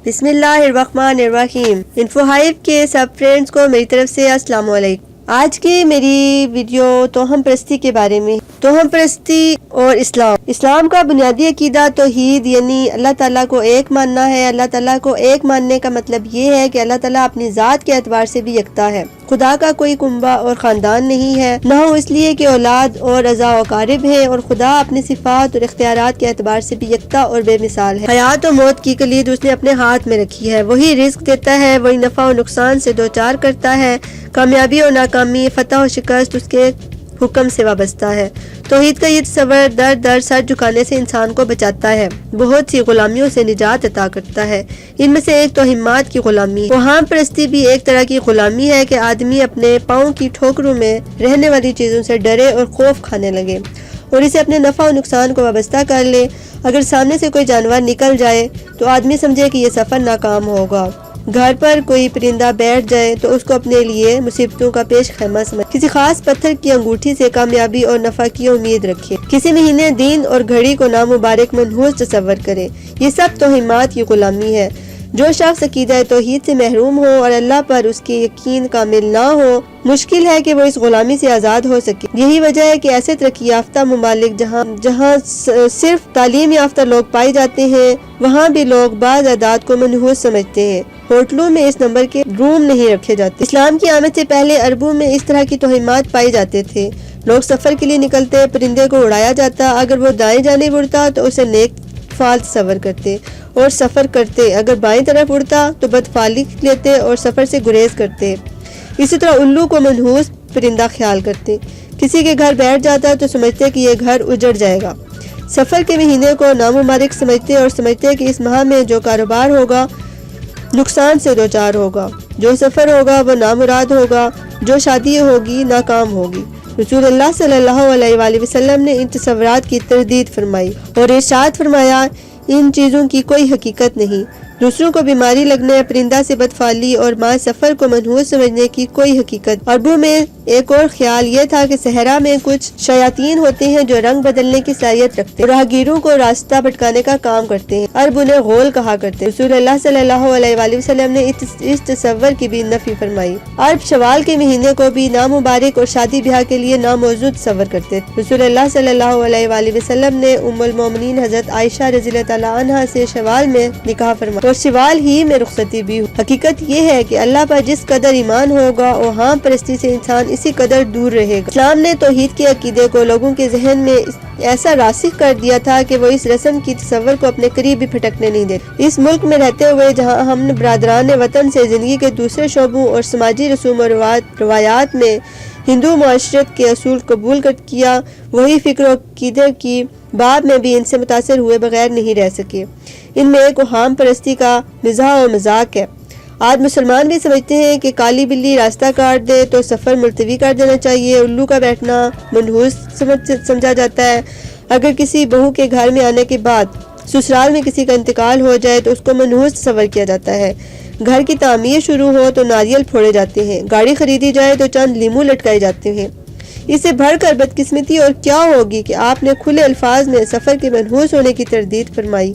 بسم اللہ الرحمن الرحیم۔ انفو ہائپ کے سب فرینڈز کو میری طرف سے السلام علیکم۔ آج کی میری ویڈیو توہم پرستی کے بارے میں۔ توہم پرستی اور اسلام کا بنیادی عقیدہ توحید یعنی اللہ تعالیٰ کو ایک ماننا ہے۔ اللہ تعالیٰ کو ایک ماننے کا مطلب یہ ہے کہ اللہ تعالیٰ اپنی ذات کے اعتبار سے بھی یکتا ہے۔ خدا کا کوئی کنبہ اور خاندان نہیں ہے، نہ ہو اس لیے کہ اولاد اور اعضاء و اقارب ہیں، اور خدا اپنی صفات اور اختیارات کے اعتبار سے بھی یکتا اور بے مثال ہے۔ حیات و موت کی کلید اس نے اپنے ہاتھ میں رکھی ہے، وہی رزق دیتا ہے، وہی نفع و نقصان سے دوچار کرتا ہے، کامیابی اور ناکامی، فتح و شکست اس کے حکم سے وابستہ ہے۔ توحید کا یہ تصور در در سر جھکانے سے انسان کو بچاتا ہے، بہت سی غلامیوں سے نجات عطا کرتا ہے۔ ان میں سے ایک توہمات کی غلامی ہے۔ توہم پرستی بھی ایک طرح کی غلامی ہے کہ آدمی اپنے پاؤں کی ٹھوکروں میں رہنے والی چیزوں سے ڈرے اور خوف کھانے لگے اور اسے اپنے نفع و نقصان کو وابستہ کر لے۔ اگر سامنے سے کوئی جانور نکل جائے تو آدمی سمجھے کہ یہ سفر ناکام ہوگا۔ گھر پر کوئی پرندہ بیٹھ جائے تو اس کو اپنے لیے مصیبتوں کا پیش خیمہ سمجھے۔ کسی خاص پتھر کی انگوٹھی سے کامیابی اور نفع کی امید رکھے۔ کسی مہینے، دن اور گھڑی کو نامبارک منحوس تصور کرے۔ یہ سب توہمات کی غلامی ہے۔ جو شخص عقیدہ توحید سے محروم ہو اور اللہ پر اس کی یقین کامل نہ ہو، مشکل ہے کہ وہ اس غلامی سے آزاد ہو سکے۔ یہی وجہ ہے کہ ایسے ترقی یافتہ ممالک جہاں صرف تعلیم یافتہ لوگ پائے جاتے ہیں، وہاں بھی لوگ بعض اعداد کو منحوس سمجھتے ہیں۔ ہوٹلوں میں اس نمبر کے روم نہیں رکھے جاتے۔ اسلام کی آمد سے پہلے عربوں میں اس طرح کی توہمات پائی جاتے تھے۔ لوگ سفر کے لیے نکلتے، پرندے کو اڑایا جاتا، اگر وہ دائیں جانب اڑتا تو اسے نیک فال تصور کرتے اور سفر کرتے، اگر بائیں طرف اڑتا تو بدفعلی لیتے اور سفر سے گریز کرتے۔ اسی طرح الو کو منحوس پرندہ خیال کرتے۔ کسی کے گھر بیٹھ جاتا تو سمجھتے کہ یہ گھر اجڑ جائے گا۔ سفر کے مہینے کو نامبارک سمجھتے اور سمجھتے کہ اس ماہ میں جو کاروبار ہوگا نقصان سے دوچار ہوگا، جو سفر ہوگا وہ نامراد ہوگا، جو شادی ہوگی ناکام ہوگی۔ رسول اللہ صلی اللہ علیہ وآلہ وسلم نے ان تصورات کی تردید فرمائی اور ارشاد فرمایا، ان چیزوں کی کوئی حقیقت نہیں۔ دوسروں کو بیماری لگنے، پرندہ سے بدفعلی اور ماہ سفر کو منحوس سمجھنے کی کوئی حقیقت۔ عربوں میں ایک اور خیال یہ تھا کہ صحرا میں کچھ شیاطین ہوتے ہیں جو رنگ بدلنے کی صلاحیت رکھتے ہیں اور راہگیروں کو راستہ بھٹکانے کا کام کرتے ہیں۔ عرب انہیں غول کہا کرتے ہیں۔ رسول اللہ صلی اللہ علیہ وآلہ وسلم نے اس تصور کی بھی نفی فرمائی۔ عرب شوال کے مہینے کو بھی نامبارک اور شادی بیاہ کے لیے ناموزوں تصور کرتے تھے۔ رسول اللہ صلی اللہ علیہ وآلہ وسلم نے ام المومنین حضرت عائشہ رضی اللہ تعالیٰ عنہا سے شوال میں نکاح فرمایا اور شوال ہی میں رخصتی بھی ہوئی۔ حقیقت یہ ہے کہ اللہ پر جس قدر ایمان ہوگا، اوہام پرستی سے انسان اسی قدر دور رہے گا۔ اسلام نے توحید کے عقیدے کو لوگوں کے ذہن میں ایسا راسخ کر دیا تھا کہ وہ اس رسم کی تصور کو اپنے قریب بھی پھٹکنے نہیں دیتے۔ اس ملک میں رہتے ہوئے جہاں ہم نے برادران وطن سے زندگی کے دوسرے شعبوں اور سماجی رسوم و روایات میں ہندو معاشرت کے اصول قبول کیا، وہی فکر و عقیدے کی باب میں بھی ان سے متاثر ہوئے بغیر نہیں رہ سکے۔ ان میں ایک اوہام پرستی کا مزاح و مذاق ہے۔ آج مسلمان بھی سمجھتے ہیں کہ کالی بلی راستہ کاٹ دے تو سفر ملتوی کر دینا چاہیے۔ الو کا بیٹھنا منحوس سمجھا جاتا ہے۔ اگر کسی بہو کے گھر میں آنے کے بعد سسرال میں کسی کا انتقال ہو جائے تو اس کو منحوس تصور کیا جاتا ہے۔ گھر کی تعمیر شروع ہو تو ناریل پھوڑے جاتے ہیں، گاڑی خریدی جائے تو چند لیمو لٹکائے جاتے ہیں۔ اس سے بڑھ کر بدقسمتی اور کیا ہوگی کہ آپ نے کھلے الفاظ میں سفر کے منحوس ہونے کی تردید فرمائی۔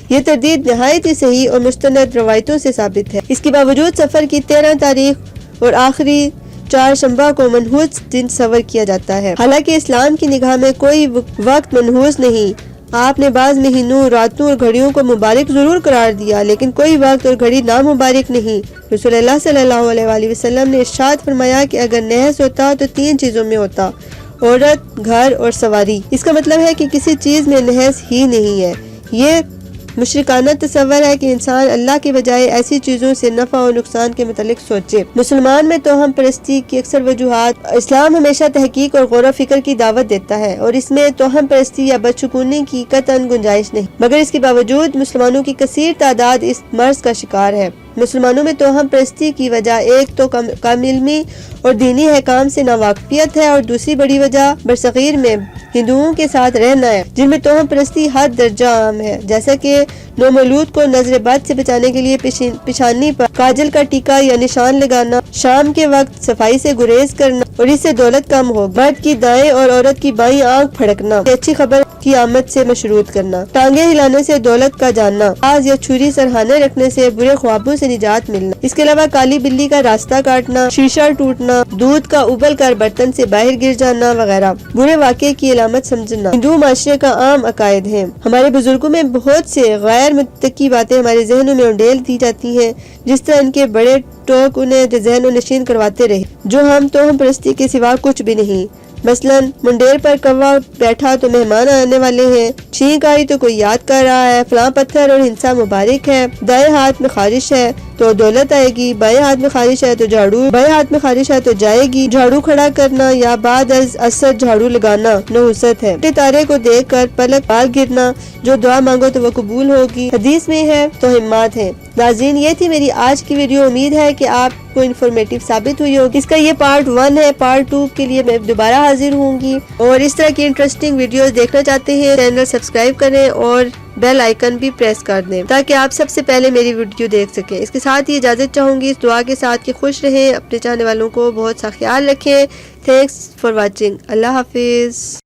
یہ تردید نہایت ہی صحیح اور مستند روایتوں سے ثابت ہے۔ اس کے باوجود سفر کی 13 تاریخ اور آخری چہارشنبہ کو منحوس دن تصور کیا جاتا ہے، حالانکہ اسلام کی نگاہ میں کوئی وقت منحوس نہیں۔ آپ نے بعض مہینوں، راتوں اور گھڑیوں کو مبارک ضرور قرار دیا، لیکن کوئی وقت اور گھڑی نامبارک نہیں۔ رسول اللہ صلی اللہ علیہ وآلہ وسلم نے ارشاد فرمایا کہ اگر نحس ہوتا تو 3 چیزوں میں ہوتا: عورت، گھر اور سواری۔ اس کا مطلب ہے کہ کسی چیز میں نحس ہی نہیں ہے۔ یہ مشرکانہ تصور ہے کہ انسان اللہ کے بجائے ایسی چیزوں سے نفع و نقصان کے متعلق سوچے۔ مسلمان میں توہم پرستی کی اکثر وجوہات۔ اسلام ہمیشہ تحقیق اور غور و فکر کی دعوت دیتا ہے اور اس میں توہم پرستی یا بدشگونی کی قطعاً گنجائش نہیں، مگر اس کے باوجود مسلمانوں کی کثیر تعداد اس مرض کا شکار ہے۔ مسلمانوں میں توہم پرستی کی وجہ ایک تو کم علمی اور دینی احکام سے ناواقفیت ہے، اور دوسری بڑی وجہ برصغیر میں ہندوؤں کے ساتھ رہنا ہے جن میں توہم پرستی حد درجہ عام ہے، جیسا کہ نومولود کو نظر بد سے بچانے کے لیے پیشانی پر کاجل کا ٹیکا یا نشان لگانا، شام کے وقت صفائی سے گریز کرنا اور اس سے دولت کم ہو، مرد کی دائیں اور عورت کی بائیں آنکھ پھڑکنا۔ اچھی خبر کی آمد سے مشروط کرنا، ٹانگیں ہلانے سے دولت کا جاننا، آز یا چھری سرہانے رکھنے سے برے خوابوں سے نجات ملنا، اس کے علاوہ کالی بلی کا راستہ کاٹنا، شیشہ ٹوٹنا، دودھ کا ابل کر برتن سے باہر گر جانا وغیرہ برے واقعے کی علامت سمجھنا ہندو معاشرے کا عام عقائد ہے۔ ہمارے بزرگوں میں بہت سے غیر متقی باتیں ہمارے ذہنوں میں انڈیل دی جاتی ہیں، جس طرح ان کے بڑے ٹوک انہیں ذہن و نشین کرواتے رہے، جو ہم توہم پرستی کے سوا کچھ بھی نہیں۔ مثلا منڈیر پر کوا بیٹھا تو مہمان آنے والے ہیں، چھینک آئی تو کوئی یاد کر رہا ہے، فلاں پتھر اور ہنسا مبارک ہے، دائیں ہاتھ میں خارش ہے تو دولت آئے گی، بائیں ہاتھ میں خارش ہے تو بائیں ہاتھ میں خارش ہے تو جائے گی، جھاڑو کھڑا کرنا یا بعد از اثر جھاڑو لگانا نحوست ہے، تارے کو دیکھ کر پلک بال گرنا، جو دعا مانگو تو وہ قبول ہوگی، حدیث میں ہے تو ہمات ہے۔ ناظرین، یہ تھی میری آج کی ویڈیو، امید ہے کہ آپ کو انفارمیٹیو ثابت ہوئی ہوگی۔ اس کا یہ پارٹ 1 ہے، پارٹ 2 کے لیے میں دوبارہ حاضر ہوں گی، اور اس طرح کی انٹرسٹنگ ویڈیوز دیکھنا چاہتے ہیں چینل سبسکرائب کریں اور بیل آئیکن بھی پریس کر دیں تاکہ آپ سب سے پہلے میری ویڈیو دیکھ سکیں۔ اس کے ساتھ ہی اجازت چاہوں گی اس دعا کے ساتھ کہ خوش رہیں، اپنے چاہنے والوں کو بہت سا خیال رکھیں۔ Thanks for watching. اللہ حافظ۔